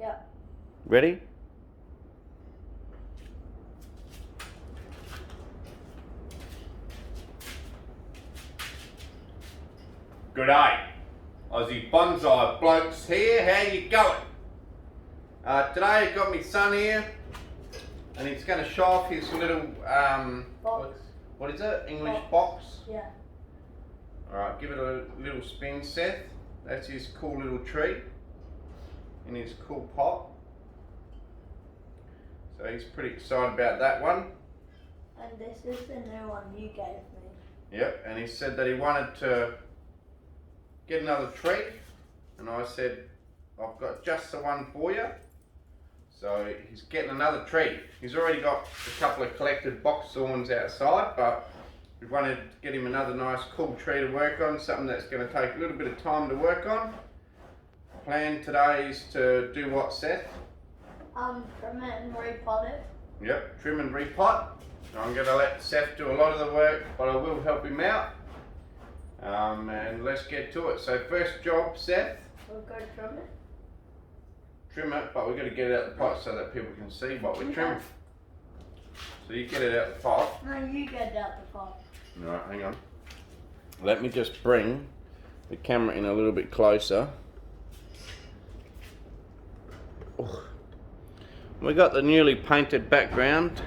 Yep. Ready? G'day, Aussie Bonsai Blokes here, how you going? Today I've got my son here and he's going to show off his little, Box. what is it? English box? Yeah. Alright, give it a little spin, Seth. That's his cool little tree in his cool pot. So he's pretty excited about that one. And this is the new one you gave me. Yep, and he said that he wanted to get another tree, and I said, I've got just the one for you. So he's getting another tree. He's already got a couple of collected box thorns outside, but we wanted to get him another nice cool tree to work on, something that's going to take a little bit of time to work on. Plan today is to do what, Seth? Trim it and repot it. Yep, trim and repot. I'm going to let Seth do a lot of the work, but I will help him out. And let's get to it. So first job, Seth. We'll go trim it. Trim it, but we've got to get it out the pot so that people can see what we're trimming. So you get it out the pot. No, you get it out the pot. Alright, hang on. Let me just bring the camera in a little bit closer. Oh. We got the newly painted background.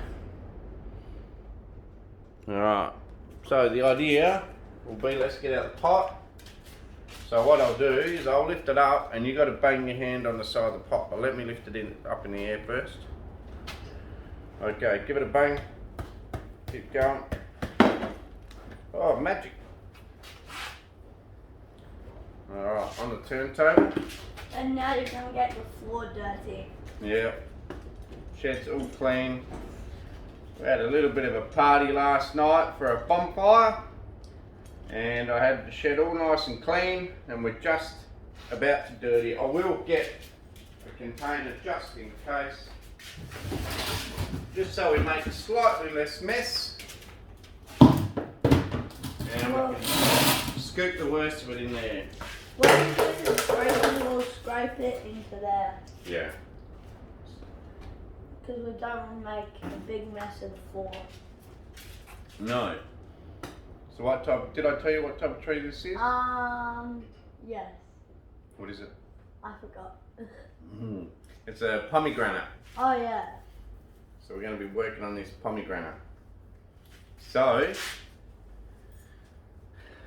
Alright, so the idea will be, let's get out the pot. So what I'll do is I'll lift it up and you got to bang your hand on the side of the pot, but let me lift it up in the air first. Okay, give it a bang. Keep going. Oh, magic. Alright, on the turntable. And now you're going to get your floor dirty. Yeah. Shed's all clean. We had a little bit of a party last night for a bonfire. And I had the shed all nice and clean, and we're just about to dirty. I will get a container just in case, just so we make slightly less mess, and we can scoop the worst of it in there. When you put the scraper, we'll scrape it into there. Yeah. Because we don't want to make a big mess of the floor. No. So what type, did I tell you what type of tree this is? Yes. What is it? I forgot. It's a pomegranate. Oh yeah. So we're going to be working on this pomegranate. So,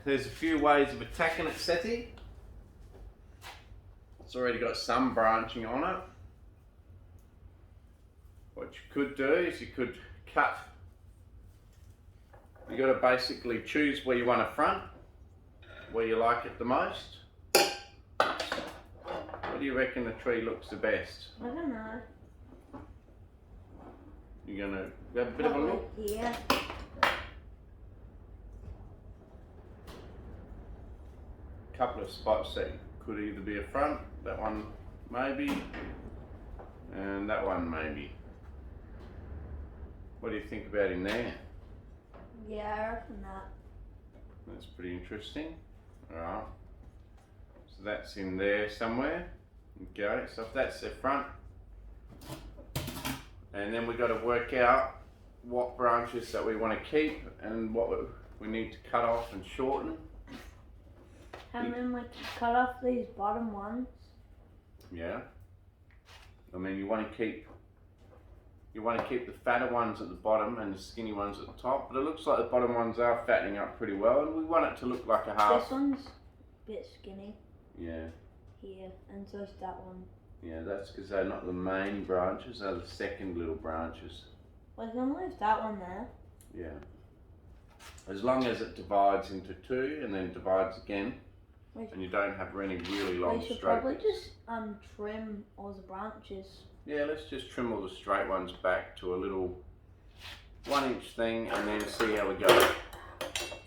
there's a few ways of attacking it, Seths. It's already got some branching on it. What you could do is you could cut. You got to basically choose where you want a front, where you like it the most. What do you reckon the tree looks the best? I don't know. You're gonna have a bit of a look? Yeah. Couple of spots that could either be a front, that one maybe, and that one maybe. What do you think about him there? Yeah, I reckon that. That's pretty interesting. Alright. So that's in there somewhere. Okay, so if that's the front. And then we've got to work out what branches that we want to keep and what we need to cut off and shorten. And then we can cut off these bottom ones. Yeah. I mean, you want to keep the fatter ones at the bottom and the skinny ones at the top, but it looks like the bottom ones are fattening up pretty well, and we want it to look like a half. This one's a bit skinny. Yeah. Here, and so's that one. Yeah, that's because they're not the main branches, they're the second little branches. We can leave that one there. Yeah. As long as it divides into two and then divides again, and you don't have any really long We should straight probably bits. just trim all the branches. Yeah, let's just trim all the straight ones back to a little 1 inch thing and then see how we go.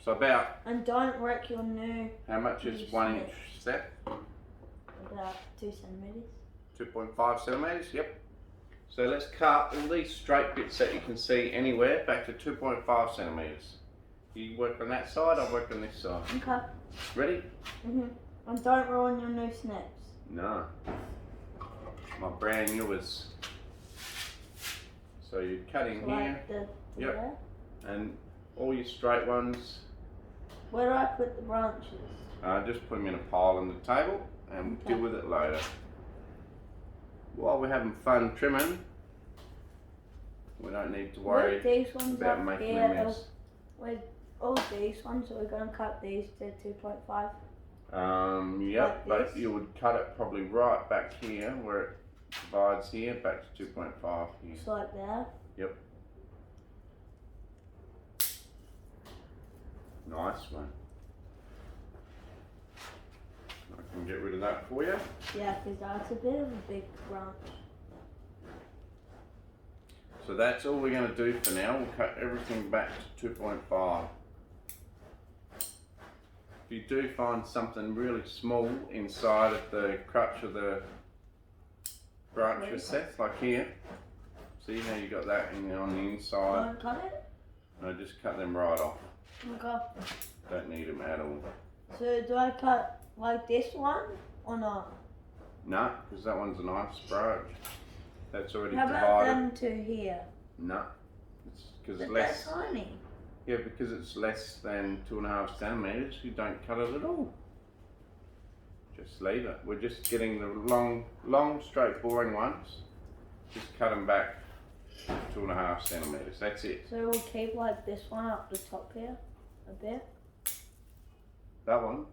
So about... And don't wreck your new... How much is 1 inch, Seth? About 2 centimetres. 2.5 centimetres, yep. So let's cut all these straight bits that you can see anywhere back to 2.5 centimetres. You work on that side, I'll work on this side. Okay. Ready? And don't ruin your new snips. No. my brand newest. So you cut in here, Yep. and all your straight ones. Where do I put the branches? Just put them in a pile on the table and we'll deal with it later. While we're having fun trimming, we don't need to worry these ones about up making here, a mess. with all these ones, so we're going to cut these to 2.5. Yep, Like but this? you would cut it probably right back here where it divides here, back to 2.5 here. Just like there. Yep. Nice one. I can get rid of that for you. Yeah, because that's a bit of a big branch. So that's all we're going to do for now. We'll cut everything back to 2.5. If you do find something really small inside of the crutch of the branch of Seths, like here, see how you got that on the inside? Don't cut it? No, just cut them right off. Okay. Don't need them at all. So do I cut like this one or not? No, because that one's a nice branch. That's already How about divided. them two here? No, it's because it's But less. they're tiny. Yeah, because it's less than 2.5 centimeters. You don't cut it at all. Just leave it. We're just getting the long, straight, boring ones. Just cut them back 2.5 centimeters. That's it. So we'll keep like this one up the top here a bit. That one.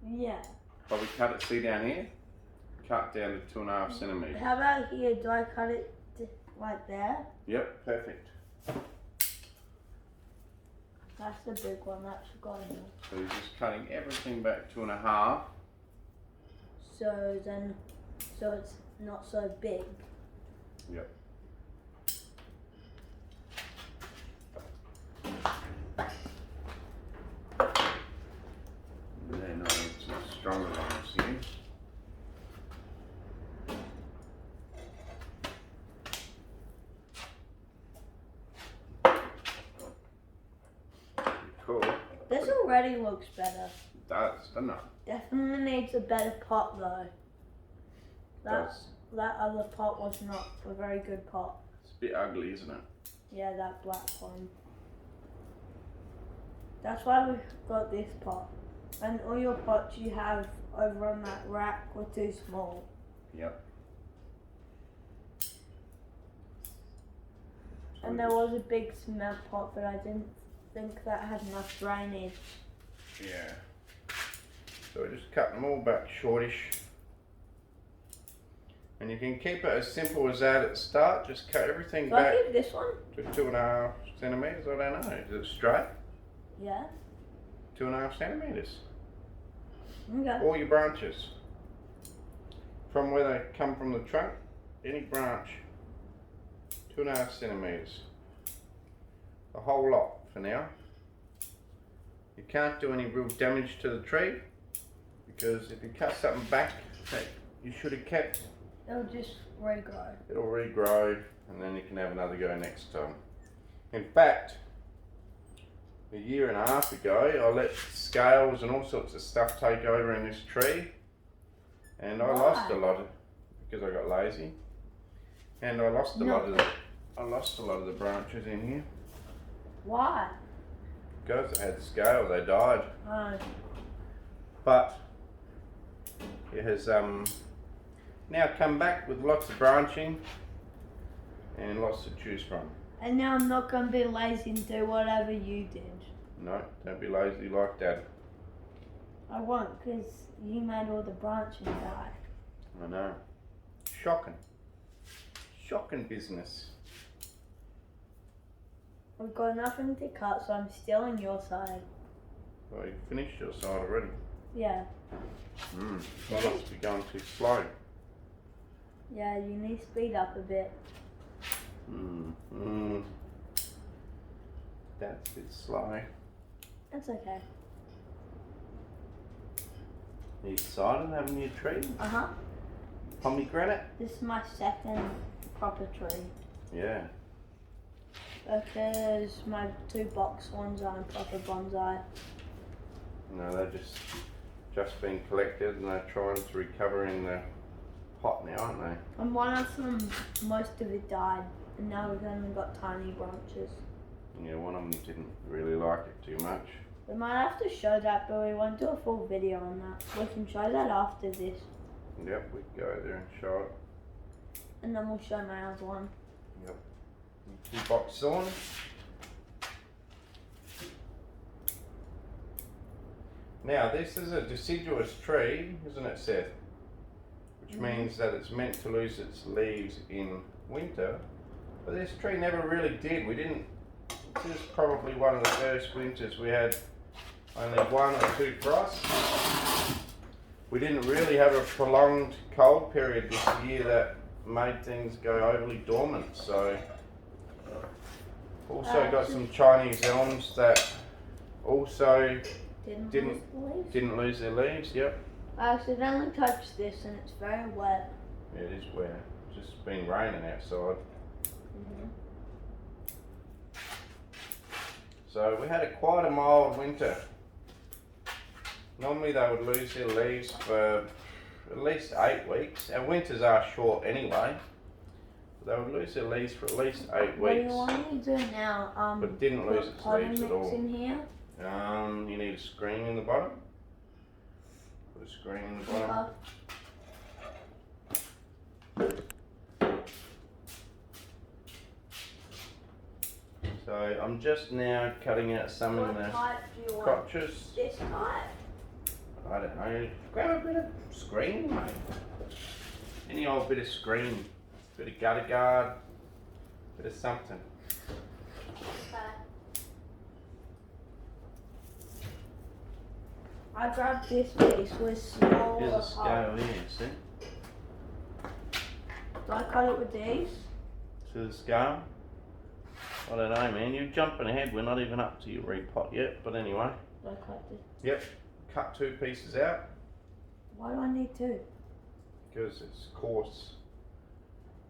Yeah. Probably cut it. See down here. Cut down to 2.5 centimeters. How about here? Do I cut it like there? Yep, perfect. That's the big one. That should go in here. So you're just cutting everything back 2.5. So then, so it's not so big. Yep. Then I need some stronger ones here. Cool. This already looks better. It does, doesn't it? Definitely needs a better pot though. Does. That other pot was not a very good pot. It's a bit ugly, isn't it? Yeah, that black one. That's why we got this pot. And all your pots you have over on that rack were too small. Yep. And there was a big cement pot, but I didn't think that had enough drainage. Yeah. So we just cut them all back shortish. And you can keep it as simple as that at the start. Just cut everything Do back I keep this one? to 2.5 centimeters. I don't know. Is it straight? Yeah. 2.5 centimeters. Okay. All your branches. From where they come from the trunk, any branch, 2.5 centimeters. The whole lot for now. You can't do any real damage to the tree because if you cut something back that you should have kept, It'll just regrow. it'll regrow and then you can have another go next time. In fact, a year and a half ago, I let scales and all sorts of stuff take over in this tree, and I lost a lot of, because I got lazy, and I lost a lot of the branches in here. Why? Because they had scale, they died. Oh. But it has now come back with lots of branching and lots to choose from. And now I'm not going to be lazy and do whatever you did. No, don't be lazy like Dad. I won't, because you made all the branching die. I know. Shocking. Shocking business. We've got nothing to cut, so I'm still on your side. Well, you finished your side already. Yeah. You must be going too slow. Yeah, you need to speed up a bit. That's a bit slow. That's okay. Are you excited having your tree? Uh-huh. Pomegranate? This is my second proper tree. Yeah. Because my 2 box ones aren't proper bonsai. No, they're just been collected and they're trying to recover in the pot now, aren't they? And one of them, most of it died, and now we've only got tiny branches. Yeah, one of them didn't really like it too much. We might have to show that, but we won't do a full video on that. We can show that after this, Yep, we can go there and show it. and then we'll show my other one. Yep. 2 boxes on. Now this is a deciduous tree, isn't it, Seth? Which means that it's meant to lose its leaves in winter. But this tree never really did. This is probably one of the first winters we had only 1 or 2 frosts. We didn't really have a prolonged cold period this year that made things go overly dormant. So also got some Chinese elms that also didn't lose their leaves. Yep. I accidentally touched this and it's very wet. Yeah, it is wet. It's just been raining outside. So we had quite a mild winter. Normally they would lose their leaves for at least 8 weeks. Our winters are short anyway. They would lose their leaves for at least 8 weeks. What do you want me to do now? But it didn't lose its leaves at all. In here? You need a screen in the bottom. Put a screen in the bottom. So I'm just now cutting out some of the crotches. This type? I don't know. Grab a bit of screen, mate. Any old bit of screen. Bit of gutter guard. Bit of something. Okay. I grabbed this piece with smaller Here's a scale here, see? Do I cut it with these? See the scale? I don't know, man. You're jumping ahead. We're not even up to your repot yet. But anyway. Do I cut this? Yep. Cut 2 pieces out. Why do I need 2? Because it's coarse.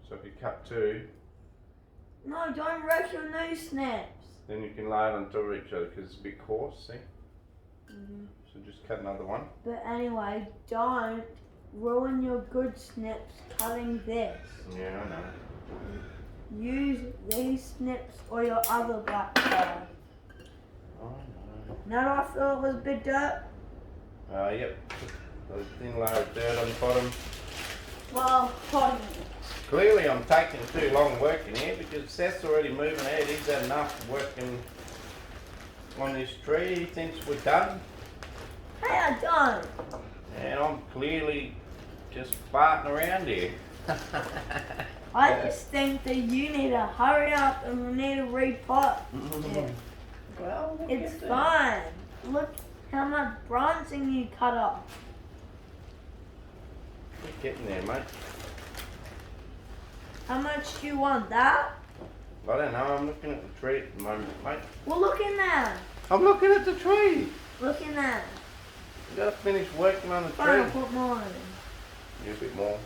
So if you cut 2, No, don't wreck your new snaps. then you can lay it on top of each other because it's a bit coarse, see? So just cut another one. But anyway, don't ruin your good snips cutting this. Yeah, I know. Use these snips or your other black color. Oh, no. Now do I feel it was a bit dirt? Yep. Got a thin layer of dirt on the bottom. Well, pardon me. Clearly I'm taking too long working here because Seth's already moving ahead. He's had enough working on this tree. He thinks we're done. Hey, I don't. And I'm clearly just farting around here. I just think that you need to hurry up and we need to repot. Yeah. Well, It's fine. Look how much branching you cut off. We're getting there, mate. How much do you want? That? I don't know. I'm looking at the tree at the moment, mate. Well, look in there. I'm looking at the tree. Look in there. You gotta finish working on the Fine, tree. I'll put more in. Yeah, a bit more.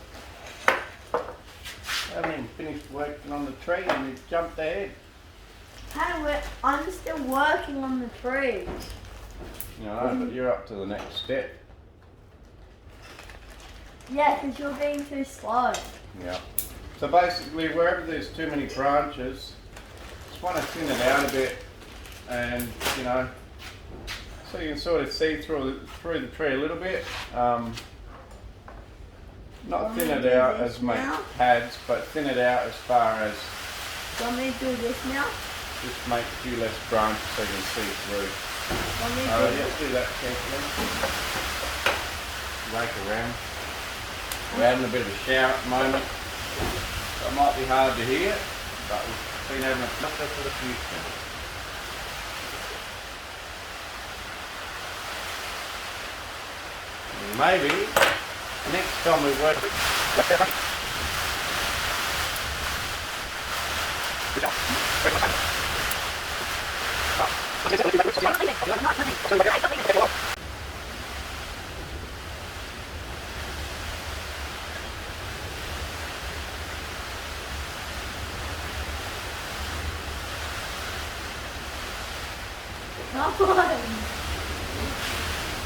I haven't even finished working on the tree and you jumped ahead. Hey, I'm still working on the tree. You know, but you're up to the next step. Yeah, because you're being too slow. Yeah. So basically, wherever there's too many branches, just want to thin it out a bit, and you know, so you can sort of see through the tree a little bit. Not thin it out as much pads, but thin it out as far as Do you want me to do this now? just make a few less branches so you can see through. Want me to do Let's do that carefully. Rake around. We're having a bit of a shower at the moment. So it might be hard to hear, but we've been having a flicker for the future. And maybe next time we work.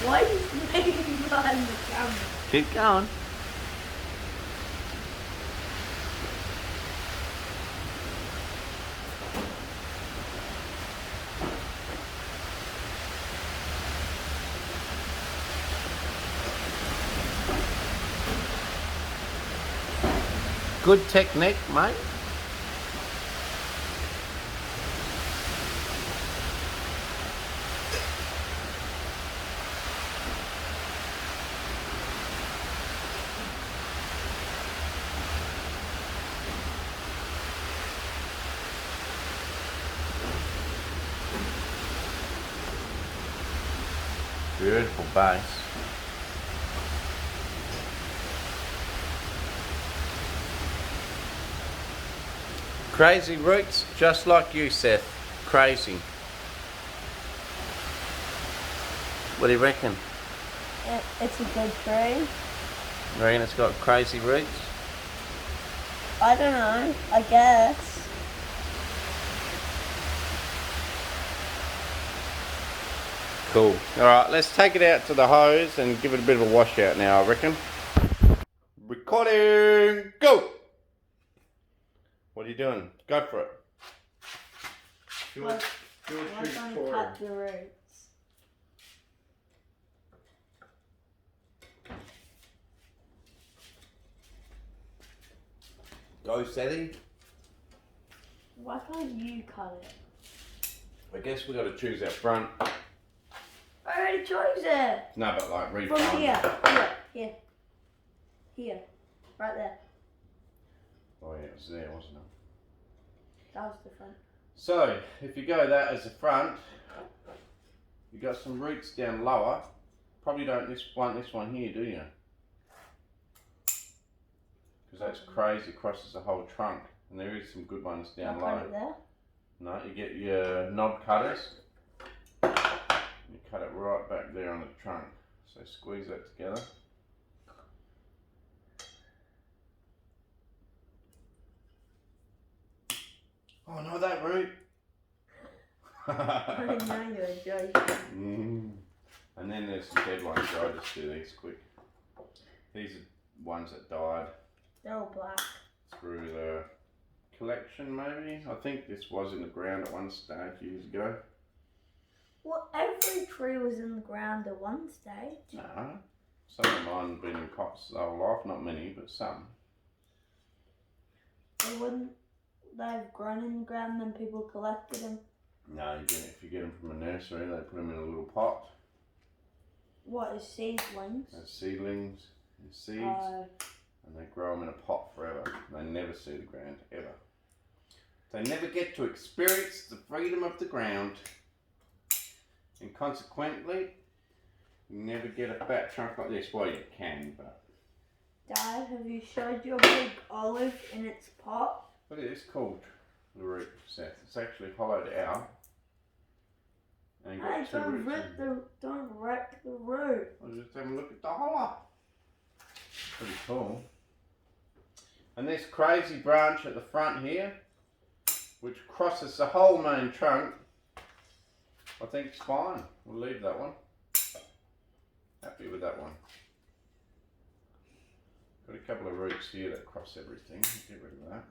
Why are you standing behind the camera? Keep going. good technique, mate. Beautiful base. Crazy roots, just like you, Seth. Crazy. What do you reckon? It's a good tree. You reckon it's got crazy roots? I don't know. I guess. Cool. Alright, let's take it out to the hose and give it a bit of a washout now, I reckon. Recording! Go! What are you doing? Go for it. We're going to cut the roots. Go, Seths. Why can't you cut it? I guess we've got to choose our front. I already chose it. No, but like refine. From here. Right there. Oh yeah, it was there, wasn't it? That was the front. So, if you go that as a front, you got some roots down lower. Probably don't want this one here, do you? Because that's crazy, crosses the whole trunk. And there is some good ones down low. Cut it there? No, you get your knob cutters. You cut it right back there on the trunk. So squeeze that together. Oh no, that root! I didn't know you were joking. And then there's some dead ones, so I just do these quick. These are ones that died. They're all black. Through the collection maybe. I think this was in the ground at one stage years ago. Well, every tree was in the ground at one stage. No. Some of mine have been in cots their whole life, not many, but some. They've grown in the ground and then people collected them. No, if you get them from a nursery, they put them in a little pot. What, is seedlings? They're seedlings and seeds, and they grow them in a pot forever. They never see the ground, ever. They never get to experience the freedom of the ground. And consequently, you never get a fat trunk like this. Well, you can, but... Dad, have you showed your big olive in its pot? Look at this called the root, Seth. It's actually hollowed out. And got two roots. Don't wreck the root. I'll just have a look at the hollow. Pretty cool. And this crazy branch at the front here, which crosses the whole main trunk, I think it's fine. We'll leave that one. Happy with that one. Got a couple of roots here that cross everything. Get rid of that.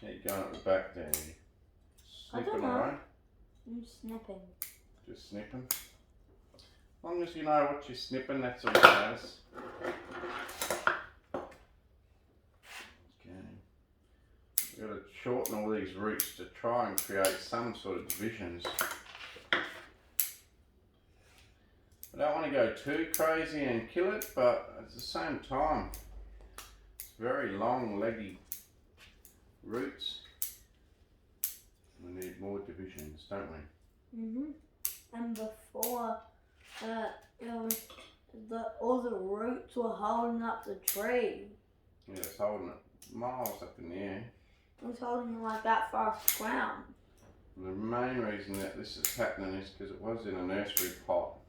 Yeah, you're going at the back there. Snipping away. I'm snipping. Just snipping. As long as you know what you're snipping, that's all that matters. Okay. We've got to shorten all these roots to try and create some sort of divisions. I don't want to go too crazy and kill it, but at the same time, it's very long, leggy roots. We need more divisions, don't we? And before, all the roots were holding up the tree. Yeah, it's holding it miles up in the air. It was holding it like that far off the ground. And the main reason that this is happening is because it was in a nursery pot.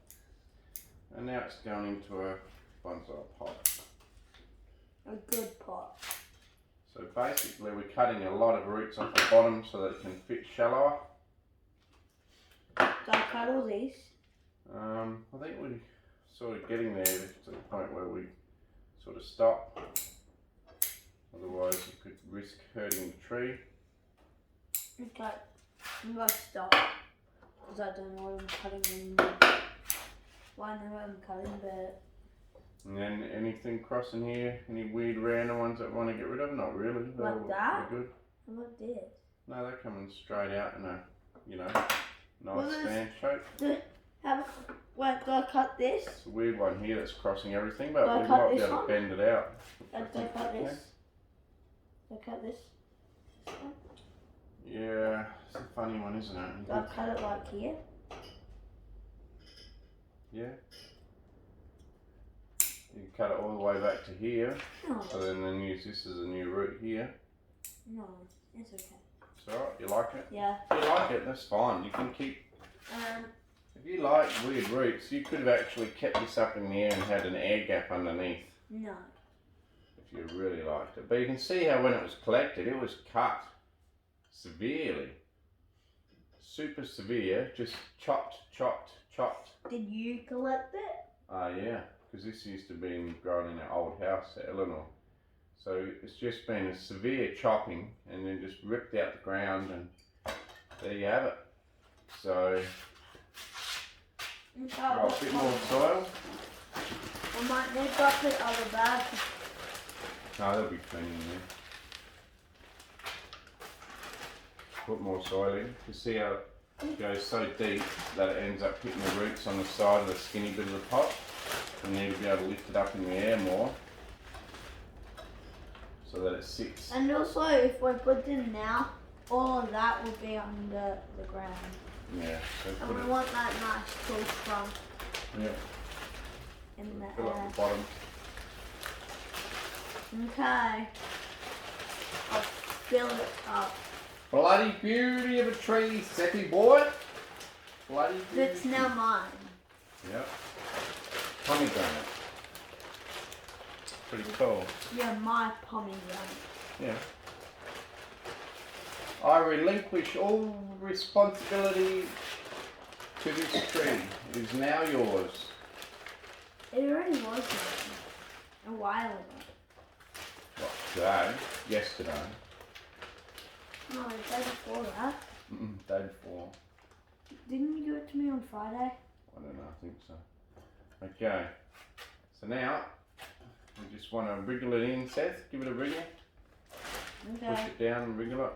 And now it's going into a bonsai pot. A good pot. So basically we're cutting a lot of roots off the bottom so that it can fit shallower. So I cut all these. I think we're sort of getting there to the point where we sort of stop. Otherwise you could risk hurting the tree. Okay, I'm going to stop. Because I don't know what I'm cutting anymore. Well, I know what I'm cutting, but And then anything crossing here, any weird random ones that want to get rid of? Not really. They're Like that? good. How about this? No, they're coming straight out in a, Well, nice fan shape. Wait, do I cut this? It's a weird one here that's crossing everything, but Do I we cut might be this able to one? bend it out. Do I cut this? Do I cut this? Yeah, it's a funny one, isn't it? Do I cut it like here? Yeah. You can cut it all the way back to here. No. So then use this as a new root here. No, it's okay. It's alright, you like it? Yeah. If you like it, that's fine. You can keep... If you like weird roots, you could have actually kept this up in the air and had an air gap underneath. No. If you really liked it. But you can see how when it was collected, it was cut severely. Super severe, just chopped. Did you collect it? Yeah, because this used to be grown in our old house at Eleanor. So it's just been a severe chopping and then just ripped out the ground, and there you have it. So, got a bit more soil. I might need to put the other bag. No, there'll be plenty in there. Put more soil in. You see how it goes so deep that it ends up hitting the roots on the side of the skinny bit of the pot. You need to be able to lift it up in the air more so that it sits. And also, if we put it now, all of that will be under the ground. Yeah, so And put we it, want that nice cool trunk yeah, in the fill air. up the bottom. Okay. I'll fill it up. Bloody beauty of a tree, Seths boy. Bloody beauty. It's now mine. Yep. Pomegranate. Pretty cool. Yeah, my pomegranate. Yeah. I relinquish all responsibility to this tree. It is now yours. It already was mine a while ago. What, today? Yesterday? No, the day before that. Day before. Didn't you give it to me on Friday? I don't know, I think so. Okay. So now, we just want to wriggle it in, Seth. Give it a wriggle. Okay. Push it down and wriggle it.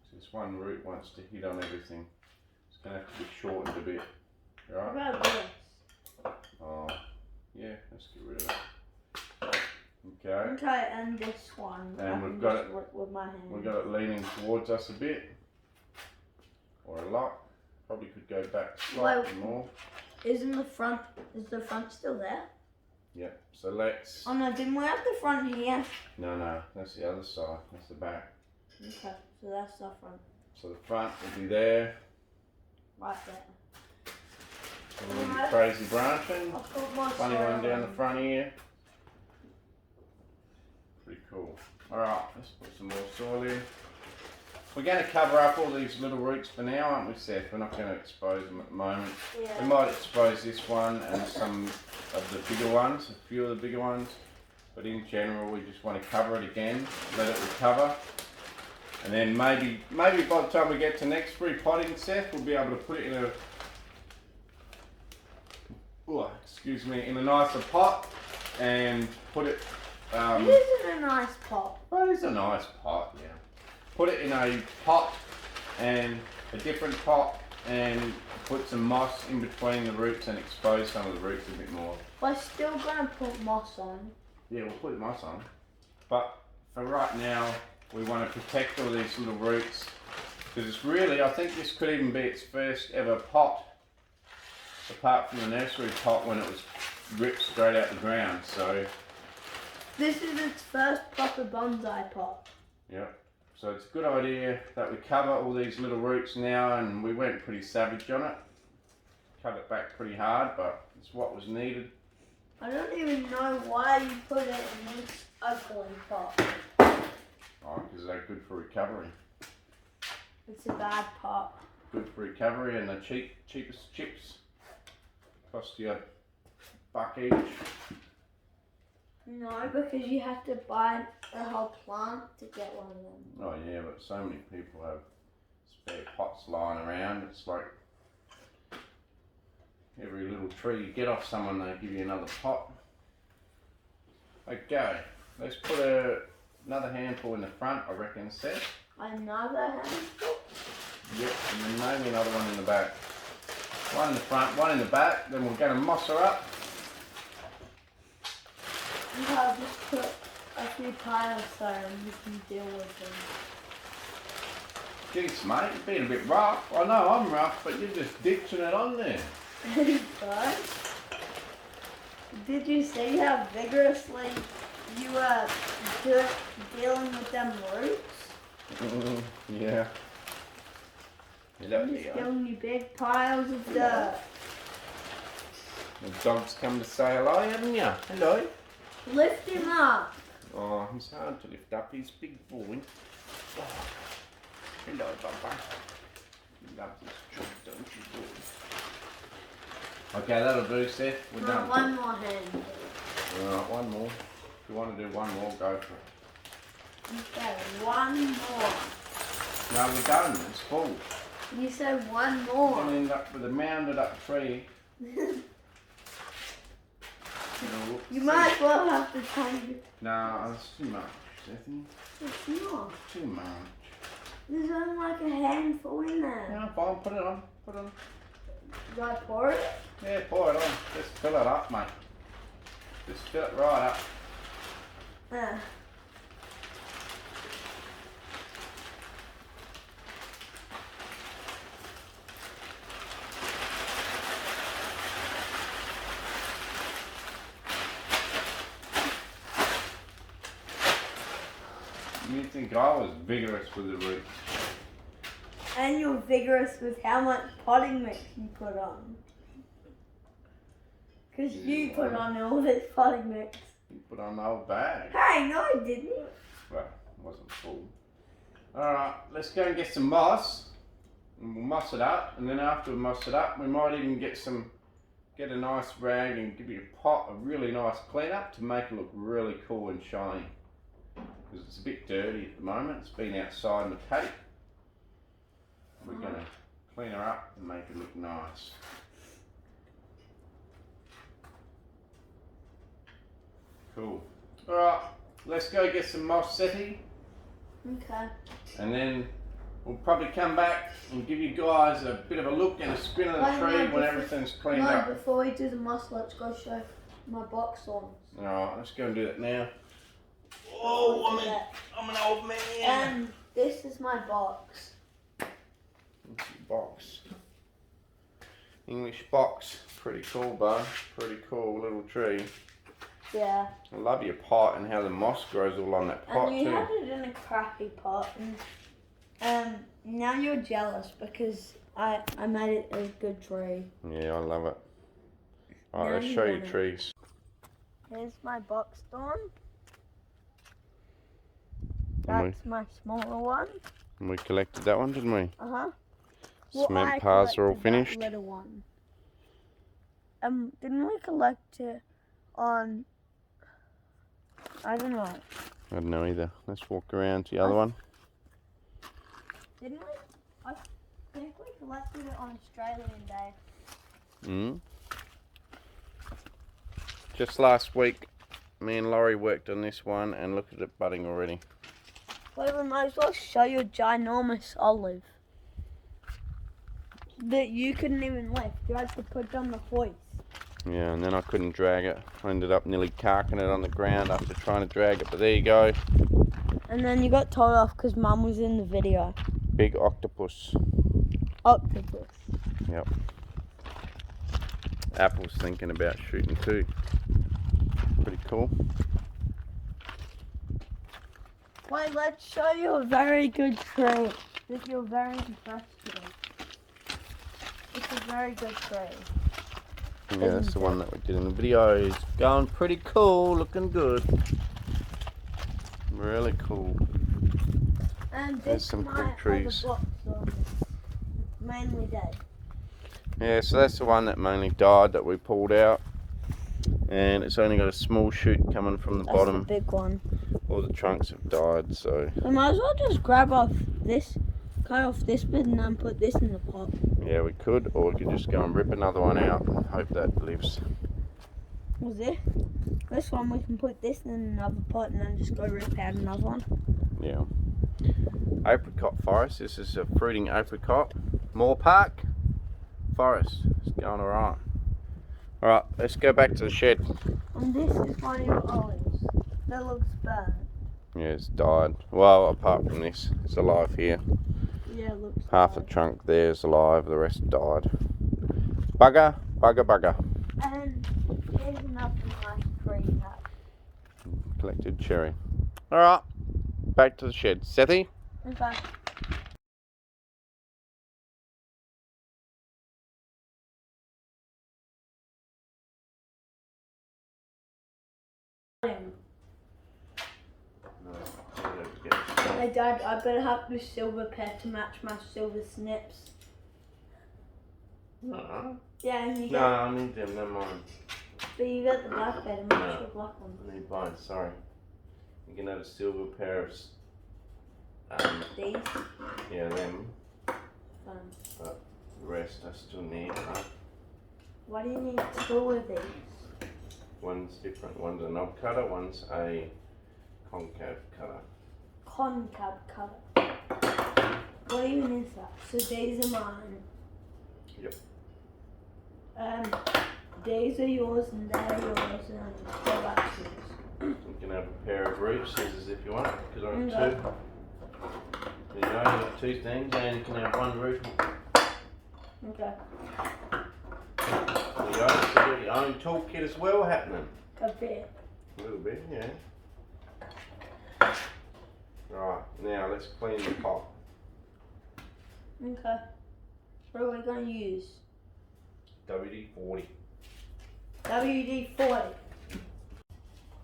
So this one root wants to hit on everything. It's going to have to be shortened a bit. What Right? about this? Oh, yeah, let's get rid of it. Okay. Okay, and this one. And I we've can got just it- work with my hand. We've got it leaning towards us a bit. Or a lot. Probably could go back slightly more. Is the front still there? Yep. So let's... Oh no, didn't we have the front here? No, that's the other side. That's the back. Okay, so that's the front. So the front will be there. Right there. A little bit crazy branching. I'll put my Funny soil one down the in. front here. Pretty cool. Alright, let's put some more soil in. We're going to cover up all these little roots for now, aren't we, Seth? We're not going to expose them at the moment. We Yeah. might expose this one and some of the bigger ones, a few of the bigger ones. But in general, we just want to cover it again, let it recover. And then maybe by the time we get to next repotting, Seth, we'll be able to put it in a... in a nicer pot and put it... It isn't a nice pot. Well, it's a nice pot, yeah. Put it in a pot and a different pot and put some moss in between the roots and expose some of the roots a bit more. We're still gonna put moss on. Yeah, we'll put moss on. But for right now, we want to protect all these little roots because it's really, I think this could even be its first ever pot, apart from the nursery pot when it was ripped straight out the ground. So This is its first proper bonsai pot. yeah, so it's a good idea that we cover all these little roots now, and we went pretty savage on it. Cut it back pretty hard, but it's what was needed. I don't even know why you put it in this ugly pot. Oh, because they're good for recovery. It's a bad pot. Good for recovery, and the cheapest chips. Cost you $1 each. No, because you have to buy the whole plant to get one of them. Oh yeah, but so many people have spare pots lying around. It's like, every little tree you get off someone, they give you another pot. Okay, let's put another handful in the front, I reckon, Seth. Another handful? Yep, and then maybe another one in the back. One in the front, one in the back, then we're going to moss her up. I'll just put a few piles so you can deal with them. Jeez, mate, you're being a bit rough. I know I'm rough, but you're just ditching it on there. But did you see how vigorously you were dealing with them roots? Yeah. I'm just giving you big piles of dirt. The dog's come to say hello, haven't you? Hello. Lift him up. Oh, he's hard to lift up. He's a big boy. Oh. Hello, Papa. You love this job, don't you, boy? Okay, that'll do, Seth. We're done. One more hand. Alright, one more. If you want to do one more, go for it. Okay, one more. No, we're done. It's full. You said one We're more. going to end up with a mounded up tree. You might as well have to change it. No, that's too much, Sethy. It's not. Too much. There's only like a handful in there. Yeah, fine. Put it on. Put it on. Do I pour it? Yeah, pour it on. Just fill it up, mate. Just fill it right up. Yeah. You think I was vigorous with the roots. And you're vigorous with how much potting mix you put on. Because you put on all this potting mix. You put on the whole bag. Hey, no I didn't. Well, it wasn't full. Alright, let's go and get some moss. And we'll moss it up. And then after we moss it up, we might even get a nice rag and give you a pot, a really nice clean up to make it look really cool and shiny. Because it's a bit dirty at the moment. It's been outside in the tape. We're going to clean her up and make it look nice. Cool. Alright, let's go get some moss, Seths. Okay. And then we'll probably come back and give you guys a bit of a look and a spin of the tree when everything's cleaned up. No, before we do the moss, let's go show my box thorns. Alright, let's go and do that now. Oh, I'm an old man. And this is my box. What's your box? English box. Pretty cool, bud. Pretty cool little tree. Yeah. I love your pot and how the moss grows all on that pot and you too. had it in a crappy pot, and now you're jealous because I made it a good tree. Yeah, I love it. Alright, Now let's you show you want it. trees. Here's my box thorn. And That's my smaller one. we collected that one, didn't we? Uh-huh. Cement paths are all finished. That little one. Didn't we collect it on? I don't know. I don't know either. Let's walk around to the other one. Didn't we? I think we collected it on Australian Day. Just last week, me and Laurie worked on this one and look at it budding already. Well, we might as well show you a ginormous olive that you couldn't even lift. You had to put it on the hoist. Yeah, and then I couldn't drag it. I ended up nearly carking it on the ground after trying to drag it, but there you go. And then you got told off because Mum was in the video. Big octopus. Octopus. Yep. Apple's thinking about shooting too. Pretty cool. Wait, let's show you a very good tree that you're very impressed with. It's a very good tree. Yeah, that's the one that we did in the video. It's going pretty cool, looking good. Really cool. And There's this some cool might trees. have a box on it. Mainly dead. Yeah, so that's the one that mainly died that we pulled out. And it's only got a small shoot coming from the That's bottom. the big one. All the trunks have died, so We might as well just grab off this cut off this bit and then put this in the pot. Yeah, we could, or we could just go and rip another one out and hope that lives. Was it? This one we can put this in another pot and then just go rip out another one. Yeah. Apricot forest. This is a fruiting apricot. Moore Park forest. It's going alright. Alright, let's go back to the shed. And this is one of your olives. That looks bad. Yeah, it's died. Well, apart from this, it's alive here. Yeah, it looks Half the bad. trunk there is alive, the rest died. Bugger, bugger, bugger. And here's another nice tree hat. Collected cherry. Alright, back to the shed. Seths? Okay. Hey Dad, I better have the silver pair to match my silver snips. No. Yeah, and you get, No, I need them, never mind. but you got the black pair to match No. your black one. I need both, sorry. You can have a silver pair of, These? yeah, them. Fun. But the rest I still need. Right? Why do you need two of these? One's different. One's a knob cutter, one's a concave cutter. Concave cutter. What even is that? So these are mine. Yep. These are yours and they're yours and that's yours. You can have a pair of root scissors if you want, because I have Okay. two. There you go, you've got two things, and you can have one root. Okay. There you go, so you've got your own toolkit as well happening. A bit. A little bit, yeah. Right, now let's clean the pot. Okay. What are we going to use? WD-40. WD-40.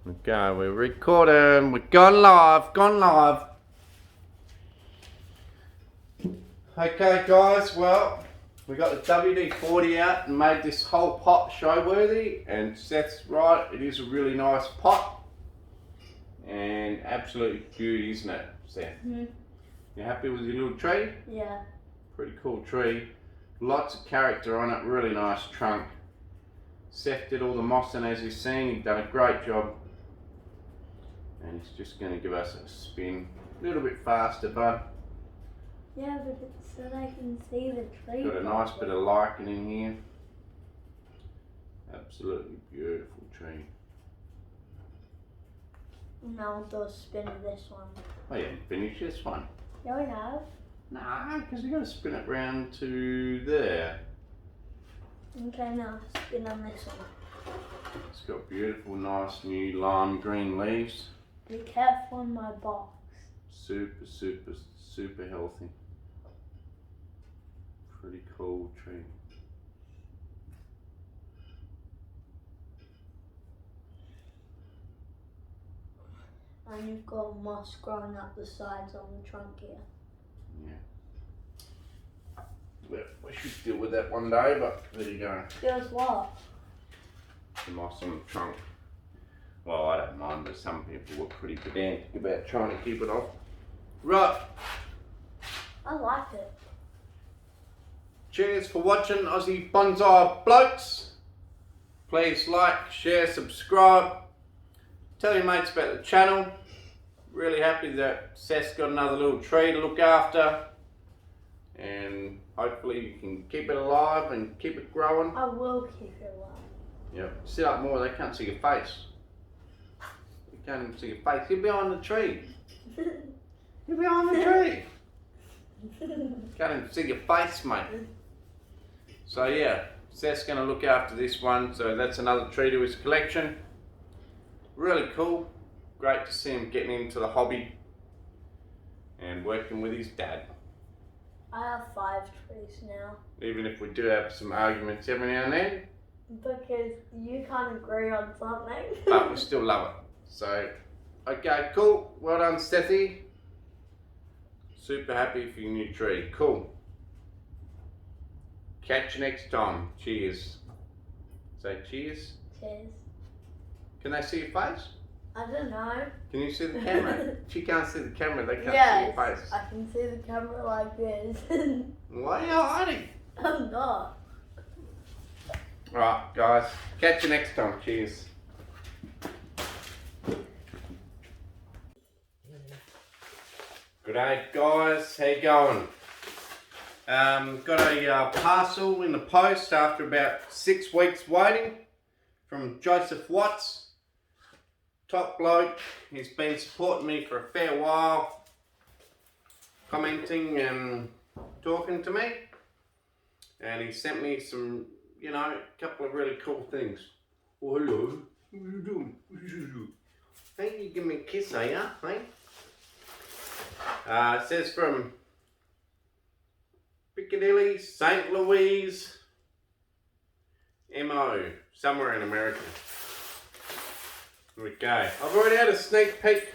Okay, we're recording. We're gone live. Okay, guys. Well, we got the WD-40 out and made this whole pot show worthy. And Seth's right. It is a really nice pot and absolutely beauty, isn't it, Seth? Mm-hmm. You happy with your little tree? Yeah. Pretty cool tree. Lots of character on it. Really nice trunk. Seth did all the mossing as you've seen. He's done a great job. And he's just going to give us a spin. A little bit faster, bud. Yeah, but it's so they can see the tree. Got a nice bit of lichen in here. Absolutely beautiful tree. Now we'll do a spin of this one. Oh yeah, finish this one. Yeah, we have. Nah, because we've got to spin it round to there. Okay, now spin on this one. It's got beautiful, nice new lime green leaves. Be careful on my box. Super, super, super healthy. Pretty cool tree. And you've got moss growing up the sides on the trunk here. Yeah. Well, we should deal with that one day, but there you go. Just what? The moss on the trunk. Well, I don't mind, but some people were pretty pedantic about trying to keep it off. Right. I like it. Cheers for watching Aussie Bonsai Blokes. Please like, share, subscribe. Tell your mates about the channel. Really happy that Seth's got another little tree to look after. And hopefully you can keep it alive and keep it growing. I will keep it alive. Yep. Sit up more, they can't see your face. You can't even see your face. You're behind the tree. You're behind the tree. Can't even see your face, mate. So yeah, Seth's going to look after this one. So that's another tree to his collection. Really cool. Great to see him getting into the hobby and working with his dad. I have 5 trees now. Even if we do have some arguments every now and then, Because you can't agree on something. but we still love it. So, okay, cool. Well done, Seths. Super happy for your new tree. Cool. Catch you next time. Cheers. Say cheers. Cheers. Can they see your face? I don't know. Can you see the camera? She can't see the camera, they can't Yes, see your face. I can see the camera like this. Why are you hiding? I'm not. Alright guys, catch you next time. Cheers. G'day guys, how you going? Got a parcel in the post after about 6 weeks waiting from Joseph Watts. Top bloke, he's been supporting me for a fair while, commenting and talking to me, and he sent me some, you know, a couple of really cool things. Oh, hello, what are you doing? Hey, you give me a kiss, are ya? Hey? It says from Piccadilly, St. Louis, MO, somewhere in America. Okay, I've already had a sneak peek.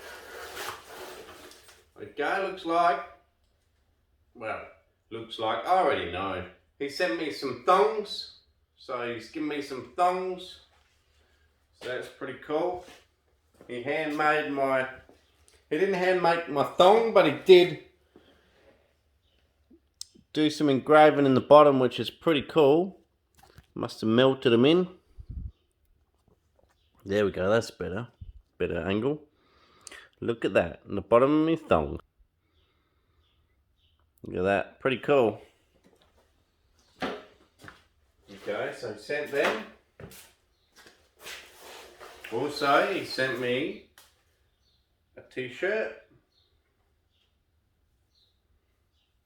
Okay, looks like, I already know. He sent me some thongs, so he's given me some thongs. So that's pretty cool. He didn't hand make my thong, but he did do some engraving in the bottom, which is pretty cool. Must have melted them in. There we go, that's better. Better angle. Look at that, in the bottom of my thong. Look at that, pretty cool. Okay, so he sent them. Also, he sent me a t-shirt.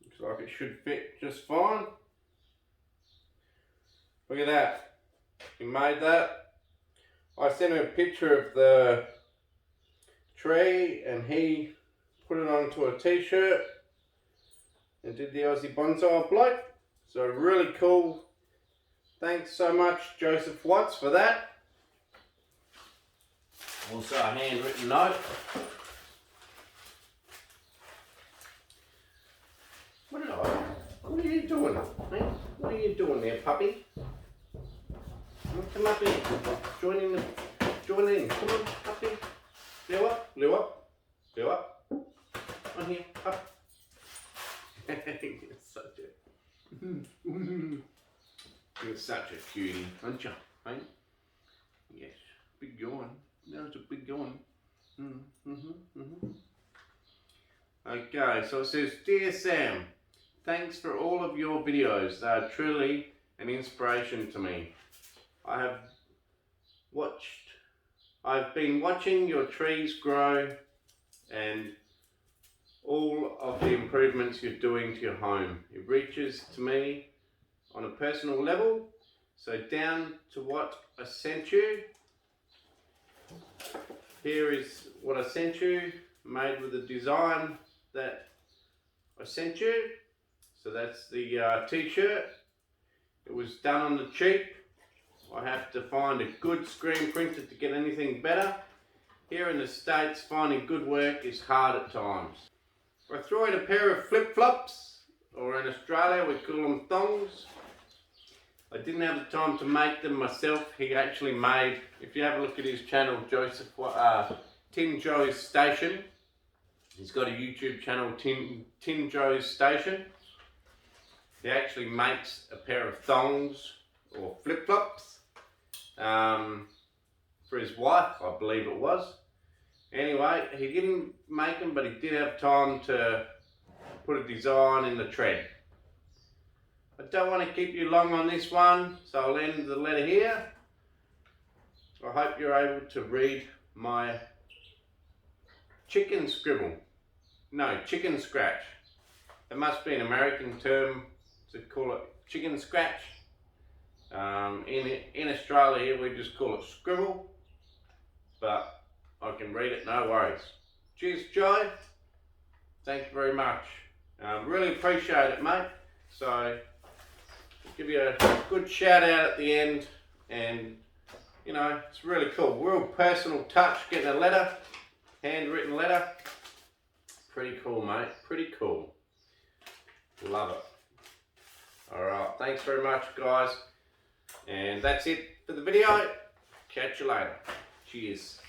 Looks like it should fit just fine. Look at that. He made that. I sent him a picture of the tree and he put it onto a t-shirt and did the Aussie Bonsai bloke. So really cool. Thanks so much, Joseph Watts, for that. Also a handwritten note. What are you doing? Hey? What are you doing there, puppy? Come up here. Join in. Come on, up here. Leo up. On here, up. You're such a cutie, aren't you? Hey? Yes. Big yawn. That was a big yawn. Okay, so it says, Dear Sam, thanks for all of your videos. They are truly an inspiration to me. I've been watching your trees grow and all of the improvements you're doing to your home. It reaches to me on a personal level. So down to what I sent you. Here is what I sent you, made with the design that I sent you. So that's the t-shirt. It was done on the cheap. I have to find a good screen printer to get anything better. Here in the States, finding good work is hard at times. I threw in a pair of flip-flops, or in Australia we call them thongs. I didn't have the time to make them myself. He actually made, if you have a look at his channel, Tin Joe's Station. He's got a YouTube channel, Tin Joe's Station. He actually makes a pair of thongs or flip-flops for his wife, I believe it was. Anyway, he didn't make them, but he did have time to put a design in the tread. I don't want to keep you long on this one, so I'll end the letter here. I hope you're able to read my chicken scribble. No, chicken scratch. It must be an American term to call it chicken scratch. In Australia here we just call it scribble, but I can read it, no worries. Cheers, Joe. Thank you very much. Really appreciate it, mate. So, I'll give you a good shout out at the end, and you know, it's really cool. Real personal touch, getting a letter, handwritten letter. Pretty cool, mate. Pretty cool. Love it. Alright, thanks very much, guys. And that's it for the video. Catch you later. Cheers.